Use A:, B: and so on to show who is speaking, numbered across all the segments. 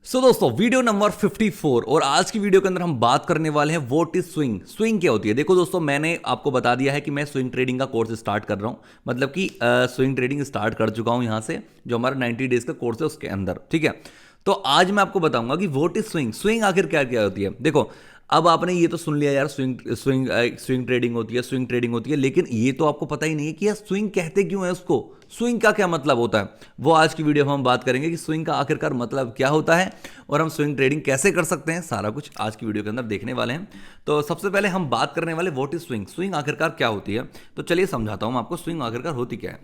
A: दोस्तों video number 54 और आज की वीडियो के अंदर हम बात करने वाले हैं व्हाट इज स्विंग। स्विंग क्या होती है? देखो दोस्तों, मैंने आपको बता दिया है कि मैं स्विंग ट्रेडिंग का कोर्स स्टार्ट कर रहा हूं, मतलब कि स्विंग ट्रेडिंग स्टार्ट कर चुका हूं यहां से, जो हमारा 90 डेज का कोर्स है उसके अंदर। ठीक है, तो आज मैं आपको बताऊंगा कि व्हाट इज स्विंग। स्विंग आखिर क्या क्या होती है। देखो, अब आपने ये तो सुन लिया यार, स्विंग ट्रेडिंग होती है, स्विंग ट्रेडिंग होती है, लेकिन ये तो आपको पता ही नहीं है कि यार स्विंग कहते क्यों है उसको, स्विंग का क्या मतलब होता है। वो आज की वीडियो में हम बात करेंगे कि स्विंग का आखिरकार मतलब क्या होता है और हम स्विंग ट्रेडिंग कैसे कर सकते हैं। सारा कुछ आज की वीडियो के अंदर देखने वाले हैं। तो सबसे पहले हम बात करने वाले व्हाट इज स्विंग। स्विंग आखिरकार क्या होती है, तो चलिए समझाता हूं आपको स्विंग आखिरकार होती क्या है।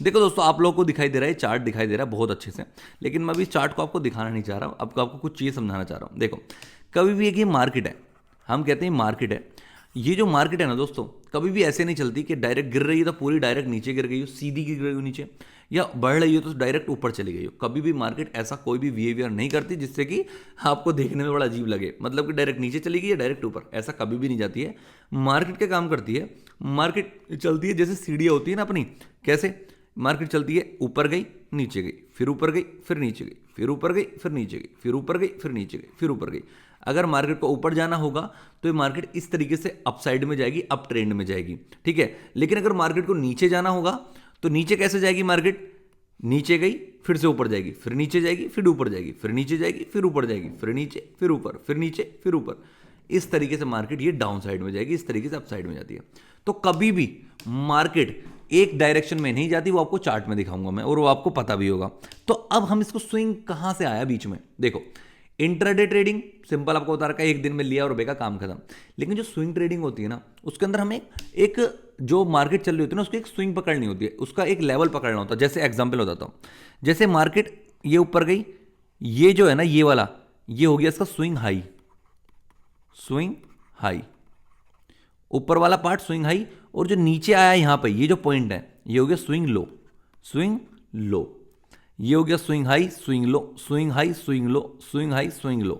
A: देखो दोस्तों, आप लोगों को दिखाई दे रहा है, चार्ट दिखाई दे रहा है बहुत अच्छे से, लेकिन मैं अभी इस चार्ट को आपको दिखाना नहीं चाह रहा हूं, आपको कुछ चीज़ समझाना चाह रहा हूं। देखो, कभी भी एक ये मार्केट है, हम कहते हैं मार्केट है। ये जो मार्केट है ना दोस्तों, कभी भी ऐसे नहीं चलती कि डायरेक्ट गिर रही है तो पूरी डायरेक्ट नीचे गिर गई हो, सीधी गिर गई हो नीचे, या बढ़ रही हो तो डायरेक्ट ऊपर चली गई हो। कभी भी मार्केट ऐसा कोई भी बिहेवियर नहीं करती जिससे कि आपको देखने में बड़ा अजीब लगे, मतलब कि डायरेक्ट नीचे चली गई या डायरेक्ट ऊपर, ऐसा कभी भी नहीं जाती है। मार्केट क्या काम करती है, मार्केट चलती है जैसे सीढ़ियाँ होती है ना अपनी, कैसे मार्केट चलती है, ऊपर गई नीचे गई, फिर ऊपर गई फिर नीचे गई, फिर ऊपर गई फिर नीचे गई, फिर ऊपर गई फिर नीचे गई, फिर ऊपर गई। अगर मार्केट को ऊपर जाना होगा तो ये मार्केट इस तरीके से अप साइड में जाएगी, अप ट्रेंड में जाएगी। ठीक है, लेकिन अगर मार्केट को नीचे जाना होगा तो नीचे कैसे जाएगी मार्केट, नीचे गई फिर से ऊपर जाएगी, फिर नीचे जाएगी, फिर ऊपर जाएगी, फिर नीचे जाएगी, फिर ऊपर जाएगी, फिर नीचे फिर ऊपर, फिर नीचे फिर ऊपर। इस तरीके से मार्केट ये डाउन साइड में जाएगी, इस तरीके से अप साइड में जाती है। तो कभी भी मार्केट एक डायरेक्शन में नहीं जाती, वो आपको चार्ट में दिखाऊंगा मैं, और वो आपको पता भी होगा। तो अब हम इसको स्विंग कहां से आया बीच में, देखो इंट्राडे ट्रेडिंग सिंपल आपको बता रखा है, एक दिन में लिया और बेका काम खत्म। लेकिन जो स्विंग ट्रेडिंग होती है ना, उसके अंदर हमें एक जो मार्केट चल रही होती है ना, उसकी एक स्विंग पकड़नी होती है, उसका एक लेवल पकड़ना होता है। जैसे एग्जांपल बताता हूं, जैसे मार्केट ये ऊपर गई, ये जो है ना ये वाला, ये हो गया इसका स्विंग हाई, स्विंग हाई, ऊपर वाला पार्ट स्विंग हाई, और जो नीचे आया यहां पे ये जो पॉइंट है ये हो गया स्विंग लो, स्विंग लो, ये हो गया swing high swing low, swing high swing low, swing high swing low.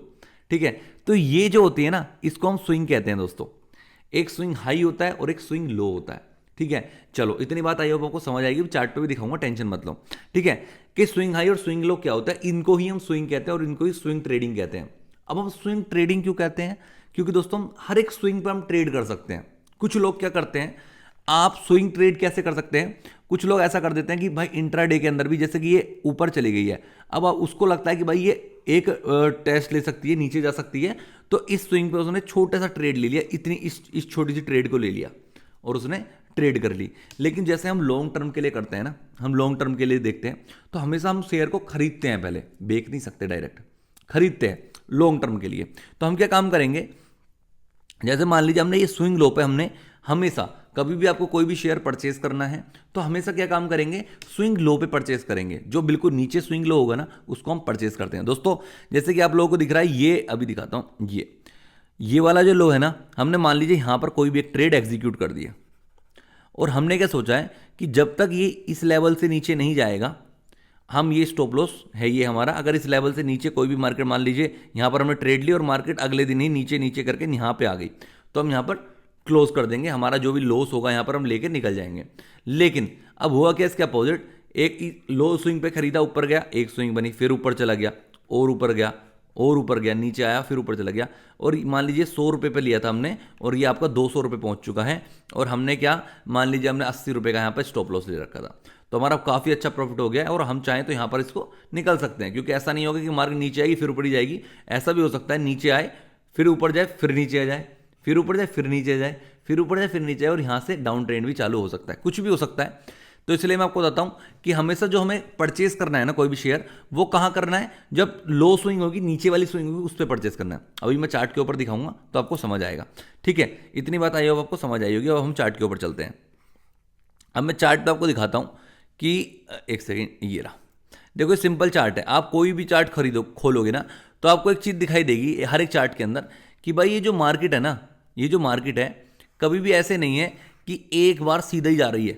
A: ठीक है, तो ये जो होती है ना, इसको हम स्विंग कहते हैं दोस्तों। एक स्विंग हाई होता है और एक स्विंग लो होता है। ठीक है, चलो इतनी बात आई होप आपको समझ आएगी, चार्ट पे भी दिखाऊंगा, टेंशन मत लो। ठीक है, कि स्विंग हाई और स्विंग लो क्या होता है, इनको ही हम स्विंग कहते हैं और इनको ही स्विंग ट्रेडिंग कहते हैं। अब हम स्विंग ट्रेडिंग क्यों कहते हैं, क्योंकि दोस्तों हम हर एक स्विंग पर हम ट्रेड कर सकते हैं। कुछ लोग क्या करते हैं, आप स्विंग ट्रेड कैसे कर सकते हैं, कुछ लोग ऐसा कर देते हैं कि भाई इंट्राडे के अंदर भी, जैसे कि ये ऊपर चली गई है, अब उसको लगता है कि भाई ये एक टेस्ट ले सकती है, नीचे जा सकती है, तो इस स्विंग पे उसने छोटा सा ट्रेड ले लिया, इतनी इस छोटी सी ट्रेड को ले लिया और उसने ट्रेड कर ली। लेकिन जैसे हम लॉन्ग टर्म के लिए करते हैं ना, हम लॉन्ग टर्म के लिए देखते हैं, तो हमेशा हम शेयर को खरीदते हैं, पहले बेच नहीं सकते, डायरेक्ट खरीदते हैं लॉन्ग टर्म के लिए। तो हम क्या काम करेंगे, जैसे मान लीजिए हमने ये स्विंग लो पे, हमने हमेशा कभी भी आपको कोई भी शेयर परचेज करना है तो हमेशा क्या काम करेंगे, स्विंग लो पे परचेज करेंगे। जो बिल्कुल नीचे स्विंग लो होगा ना, उसको हम परचेज करते हैं दोस्तों। जैसे कि आप लोगों को दिख रहा है, ये अभी दिखाता हूं, ये वाला जो लो है ना, हमने मान लीजिए यहां पर कोई भी एक ट्रेड एग्जीक्यूट कर दिया, और हमने क्या सोचा है कि जब तक ये इस लेवल से नीचे नहीं जाएगा, हम ये स्टॉप लॉस है ये हमारा, अगर इस लेवल से नीचे कोई भी मार्केट, मान लीजिए यहां पर हमने ट्रेड ली और मार्केट अगले दिन ही नीचे नीचे करके यहां पे आ गई, तो हम यहां पर क्लोज कर देंगे, हमारा जो भी लॉस होगा यहां पर हम लेके निकल जाएंगे। लेकिन अब हुआ क्या, इसके अपोजिट, एक लो स्विंग पे खरीदा, ऊपर गया, एक स्विंग बनी, फिर ऊपर चला गया, और ऊपर गया, और ऊपर गया, नीचे आया, फिर ऊपर चला गया, और मान लीजिए 100 रुपये पे लिया था हमने, और ये आपका 200 रुपये पहुंच चुका है, और हमने क्या, मान लीजिए हमने 80 रुपये का यहाँ पर स्टॉप लॉस ले रखा था, तो हमारा काफ़ी अच्छा प्रॉफिट हो गया है, और हम चाहें तो यहाँ पर इसको निकल सकते हैं, क्योंकि ऐसा नहीं होगा कि मार्केट नीचे आएगी फिर ऊपर ही जाएगी। ऐसा भी हो सकता है नीचे आए फिर ऊपर जाए, फिर नीचे आ जाए, फिर ऊपर जाए, फिर नीचे जाए, फिर ऊपर जाए, फिर नीचे जाए, और यहाँ से डाउन ट्रेंड भी चालू हो सकता है, कुछ भी हो सकता है। तो इसलिए मैं आपको बताता हूं कि हमेशा जो हमें परचेस करना है ना कोई भी शेयर, वो कहां करना है, जब लो स्विंग होगी, नीचे वाली स्विंग होगी, उस पर परचेस करना है। अभी मैं चार्ट के ऊपर दिखाऊंगा तो आपको समझ आएगा। ठीक है, इतनी बात आई होगी, आपको समझ आई होगी। अब हम चार्ट के ऊपर चलते हैं। अब मैं चार्ट पे आपको दिखाता हूं कि एक सेकेंड, ये रहा, देखो सिंपल चार्ट है। आप कोई भी चार्ट खरीदो, खोलोगे ना, तो आपको एक चीज़ दिखाई देगी हर एक चार्ट के अंदर, कि भाई ये जो मार्केट है ना, ये जो मार्केट है, कभी भी ऐसे नहीं है कि एक बार सीधा ही जा रही है,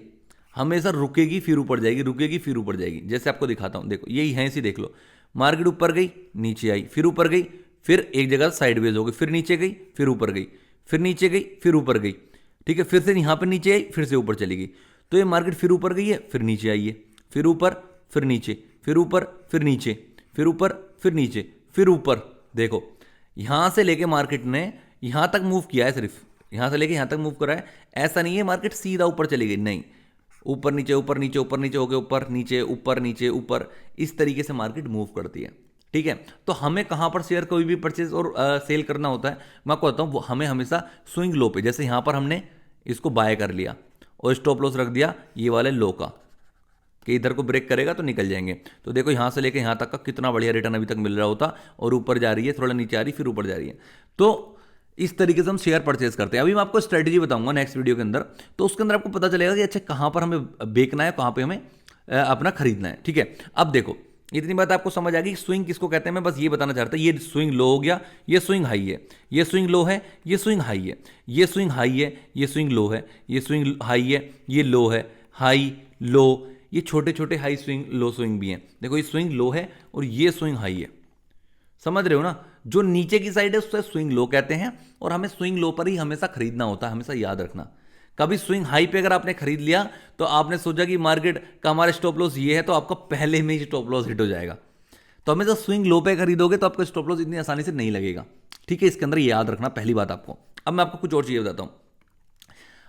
A: हमेशा रुकेगी फिर ऊपर जाएगी, रुकेगी फिर ऊपर जाएगी। जैसे आपको दिखाता हूं, देखो यही है, इसी देख लो, मार्केट ऊपर गई, नीचे आई, फिर ऊपर गई, फिर एक जगह साइडवेज हो गई, फिर नीचे गई, फिर ऊपर गई, फिर नीचे गई, फिर ऊपर गई। ठीक है, फिर से यहां पर नीचे आई, फिर से ऊपर चली गई। तो ये मार्केट फिर ऊपर गई है, फिर नीचे आई है, फिर ऊपर, फिर नीचे, फिर ऊपर, फिर नीचे, फिर ऊपर, फिर नीचे, फिर ऊपर देखो, यहां से लेके मार्केट ने यहां तक मूव किया है, सिर्फ यहां से लेके यहां तक मूव करा है। ऐसा नहीं है मार्केट सीधा ऊपर चली गई, नहीं, ऊपर नीचे ऊपर नीचे ऊपर नीचे हो गए, ऊपर नीचे ऊपर नीचे ऊपर, इस तरीके से मार्केट मूव करती है। ठीक है, तो हमें कहां पर शेयर कोई भी परचेज और सेल करना होता है, मैं आपको बताता हूं, हमें हमेशा स्विंग लो पे, जैसे यहां पर हमने इसको बाय कर लिया और स्टॉप लॉस रख दिया ये वाले लो का, कि इधर को ब्रेक करेगा तो निकल जाएंगे। तो देखो यहां से लेके यहां तक का कितना बढ़िया रिटर्न अभी तक मिल रहा होता, और ऊपर जा रही है, थोड़ा नीचे आ रही, फिर ऊपर जा रही है। तो इस तरीके से हम शेयर परचेज करते हैं। अभी मैं आपको स्ट्रेटेजी बताऊंगा नेक्स्ट वीडियो के अंदर, तो उसके अंदर आपको पता चलेगा कि अच्छा कहां पर हमें बेचना है, कहां पर हमें अपना खरीदना है। ठीक है, अब देखो इतनी बात आपको समझ आ गई, स्विंग किसको कहते हैं। मैं बस ये बताना चाहता हूं, ये स्विंग लो हो गया, ये स्विंग हाई है, ये स्विंग लो है, ये स्विंग हाई है, ये स्विंग हाई है, ये स्विंग लो है, ये स्विंग हाई है, ये लो है, हाई लो, ये छोटे छोटे हाई स्विंग लो स्विंग भी हैं। देखो ये स्विंग लो है और ये स्विंग हाई है, समझ रहे हो ना। जो नीचे की साइड है उससे स्विंग लो कहते हैं, और हमें स्विंग लो पर ही हमेशा खरीदना होता है, हमेशा याद रखना। कभी स्विंग हाई पे अगर आपने खरीद लिया तो आपने सोचा कि मार्केट का हमारा स्टॉप लॉस ये है, तो आपका पहले में ही स्टॉप लॉस हिट हो जाएगा। तो हमेशा स्विंग लो पे खरीदोगे तो आपका स्टॉप लॉस इतनी आसानी से नहीं लगेगा। ठीक है, इसके अंदर याद रखना पहली बात आपको। अब मैं आपको कुछ और चीजें बताता हूं,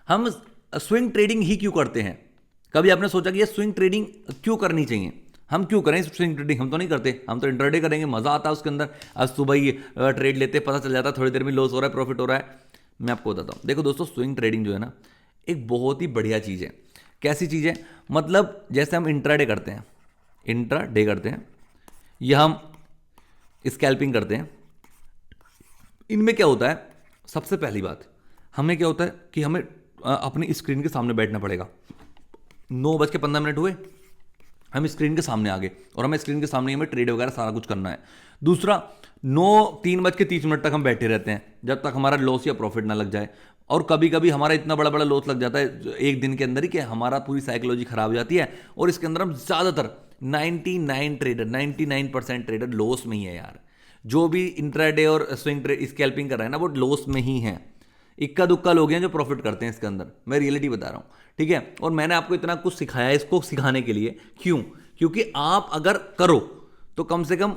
A: हम स्विंग ट्रेडिंग ही क्यों करते हैं। कभी आपने सोचा कि ये स्विंग ट्रेडिंग क्यों करनी चाहिए, हम क्यों करें स्विंग ट्रेडिंग। हम तो नहीं करते, हम तो इंट्राडे करेंगे, मजा आता है उसके अंदर। आज सुबह ही ट्रेड लेते पता चल जाता है थोड़ी देर में लॉस हो रहा है प्रॉफिट हो रहा है। मैं आपको बताता हूं, देखो दोस्तों, स्विंग ट्रेडिंग जो है ना एक बहुत ही बढ़िया चीज़ है। कैसी चीज़ है, मतलब जैसे हम इंट्राडे करते हैं, इंट्राडे करते हैं, या हम स्कैल्पिंग करते हैं, इनमें क्या होता है, सबसे पहली बात हमें क्या होता है कि हमें अपनी स्क्रीन के सामने बैठना पड़ेगा। 9:15 हुए, हम स्क्रीन के सामने आ गए, और हमें स्क्रीन के सामने हमें ट्रेड वगैरह सारा कुछ करना है। दूसरा, 3:30 तक हम बैठे रहते हैं जब तक हमारा लॉस या प्रॉफिट ना लग जाए। और कभी कभी हमारा इतना बड़ा बड़ा लॉस लग जाता है एक दिन के अंदर ही कि हमारा पूरी साइकोलॉजी खराब हो जाती है, और इसके अंदर हम ज़्यादातर 99% ट्रेडर लॉस में ही है यार। जो भी इंट्राडे और स्विंग ट्रेड स्कैल्पिंग कर रहे हैं ना, वो लॉस में ही है। इक्का दुक्का लोग हैं जो प्रॉफिट करते हैं इसके अंदर, मैं रियलिटी बता रहा हूं। ठीक है, और मैंने आपको इतना कुछ सिखाया है इसको सिखाने के लिए, क्यों, क्योंकि आप अगर करो तो कम से कम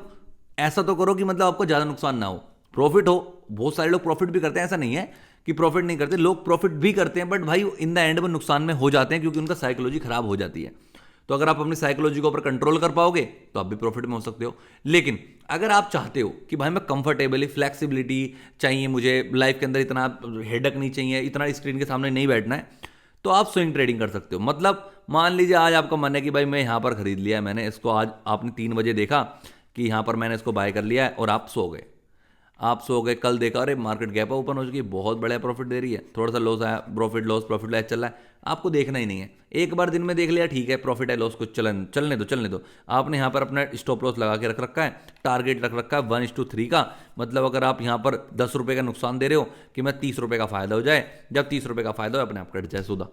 A: ऐसा तो करो कि मतलब आपको ज्यादा नुकसान ना हो, प्रॉफिट हो। बहुत सारे लोग प्रॉफिट भी करते हैं, ऐसा नहीं है कि प्रॉफिट नहीं करते, लोग प्रॉफिट भी करते हैं, बट भाई इन द एंड में नुकसान में हो जाते हैं, क्योंकि उनका साइकोलॉजी खराब हो जाती है। तो अगर आप अपनी साइकोलॉजी को ऊपर कंट्रोल कर पाओगे तो आप भी प्रॉफिट में हो सकते हो। लेकिन अगर आप चाहते हो कि भाई मैं कंफर्टेबली, फ्लेक्सिबिलिटी चाहिए मुझे लाइफ के अंदर, इतना हेडक नहीं चाहिए, इतना स्क्रीन के सामने नहीं बैठना है, तो आप स्विंग ट्रेडिंग कर सकते हो। मतलब मान लीजिए आज आपका मन है कि भाई मैं यहां पर खरीद लिया है मैंने इसको, आज आपने 3 बजे देखा कि यहां पर मैंने इसको बाय कर लिया है, और आप सो गए। कल देखा अरे मार्केट गैप ओपन हो चुकी है, बहुत बड़ा प्रॉफिट दे रही है, थोड़ा सा लॉस आया, प्रॉफिट लॉस चल रहा है, आपको देखना ही नहीं है। एक बार दिन में देख लिया ठीक है, प्रॉफिट है लॉस कुछ चलने दो। आपने यहाँ पर अपना स्टॉप लॉस लगा के रख रखा है, टारगेट रख रखा है 1:3 का। मतलब अगर आप यहाँ पर 10 रुपये का नुकसान दे रहे हो कि मैं 30 रुपये का फायदा हो जाए, जब 30 रुपये का फायदा हो अपने आप कट जाए सौदा।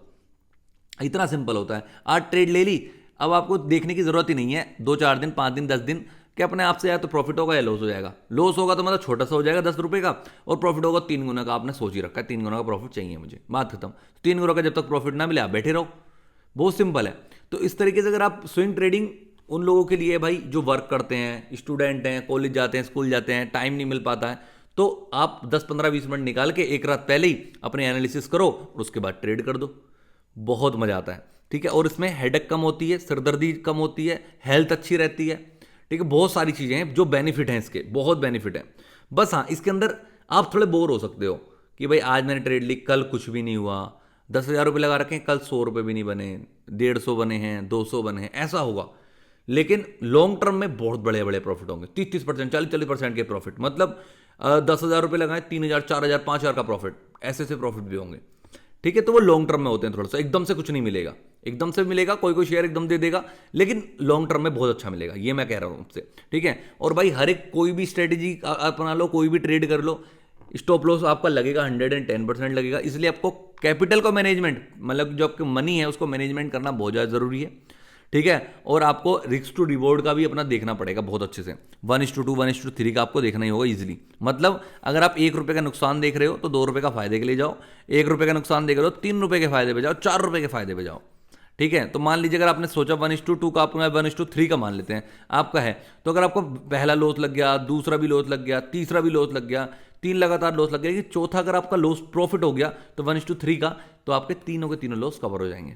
A: इतना सिंपल होता है। आज ट्रेड ले ली, अब आपको देखने की जरूरत ही नहीं है 2-4 दिन, 5 दिन, 10 दिन, कि अपने आप से या तो प्रॉफिट होगा या लॉस हो जाएगा। लॉस होगा तो मतलब छोटा सा हो जाएगा 10 रुपये का, और प्रॉफिट होगा 3 गुना का। आपने सोच ही रखा है 3 गुना का प्रॉफिट चाहिए मुझे, बात खत्म। 3 गुना का जब तक प्रॉफिट ना मिले आप बैठे रहो, बहुत सिंपल है। तो इस तरीके से अगर आप स्विंग ट्रेडिंग उन लोगों के लिए भाई जो वर्क करते हैं, स्टूडेंट हैं, कॉलेज जाते हैं, स्कूल जाते हैं, टाइम नहीं मिल पाता है, तो आप 10-15-20 मिनट निकाल के एक रात पहले ही अपने एनालिसिस करो और उसके बाद ट्रेड कर दो, बहुत मजा आता है। ठीक है, और इसमें हेडेक कम होती है, सिरदर्दी कम होती है, हेल्थ अच्छी रहती है। ठीक है, बहुत सारी चीजें हैं जो बेनिफिट हैं इसके, बहुत बेनिफिट है। बस हाँ, इसके अंदर आप थोड़े बोर हो सकते हो कि भाई आज मैंने ट्रेड ली, कल कुछ भी नहीं हुआ, 10,000 रुपये लगा रखे हैं, कल 100 रुपये भी नहीं बने, 150 बने हैं, 200 बने हैं, ऐसा होगा। लेकिन लॉन्ग टर्म में बहुत बड़े बड़े प्रॉफिट होंगे, 30-30%, 40-40% के प्रॉफिट। मतलब 10,000 रुपये लगाए, 3,000, 4,000, 5,000 का प्रॉफिट, ऐसे प्रॉफिट भी होंगे। ठीक है, तो वो लॉन्ग टर्म में होते हैं। थोड़ा सा एकदम से कुछ नहीं मिलेगा, एकदम से मिलेगा, कोई शेयर एकदम दे देगा, लेकिन लॉन्ग टर्म में बहुत अच्छा मिलेगा, ये मैं कह रहा हूं आपसे। ठीक है, और भाई हर एक कोई भी स्ट्रेटेजी अपना लो, कोई भी ट्रेड कर लो, स्टॉप लॉस आपका लगेगा 110% लगेगा। इसलिए आपको कैपिटल को मैनेजमेंट, मतलब जो आपके मनी है उसको मैनेजमेंट करना बहुत ज़्यादा जरूरी है। ठीक है, और आपको रिस्क टू रिवॉर्ड का भी अपना देखना पड़ेगा बहुत अच्छे से। 1:2, 1:3 का आपको देखना ही होगा इजीली। मतलब अगर आप 1 रुपये का नुकसान देख रहे हो तो 2 रुपये का फायदे के लिए जाओ, 1 रुपये का नुकसान देख रहे हो 3 रुपये के फायदे पे जाओ, 4 रुपये के फायदे पे जाओ। ठीक है। तो मान लीजिए अगर आपने सोचा 1:2 का, आपको 1:3 का मान लेते हैं आपका है, तो अगर आपको पहला लॉस लग गया, दूसरा भी लॉस लग गया, तीसरा भी लॉस लग गया, 3 लगातार लॉस लग गया, कि चौथा अगर आपका लॉस प्रॉफिट हो गया तो 1:3 का, तो आपके तीनों के तीनों लॉस कवर हो जाएंगे।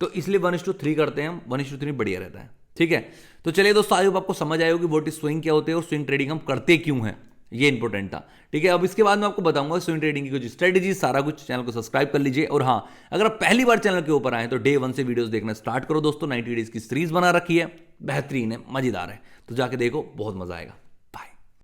A: तो इसलिए 1:3 करते हैं हम, 1:3 बढ़िया रहता है। ठीक है, तो चलिए दोस्तों, आई होप आपको समझ आए होगी व्हाट इज स्विंग क्या होते हैं और स्विंग ट्रेडिंग हम करते क्यों हैं, ये इंपॉर्टेंट था। ठीक है, अब इसके बाद मैं आपको बताऊंगा स्विंग ट्रेडिंग की कुछ स्ट्रेटेजी, सारा कुछ। चैनल को सब्सक्राइब कर लीजिए, और हाँ, अगर आप पहली बार चैनल के ऊपर आए तो डे 1 से वीडियोस देखना स्टार्ट करो दोस्तों। 90 डेज की सीरीज बना रखी है, बेहतरीन है, मजेदार है, तो जाके देखो, बहुत मजा आएगा।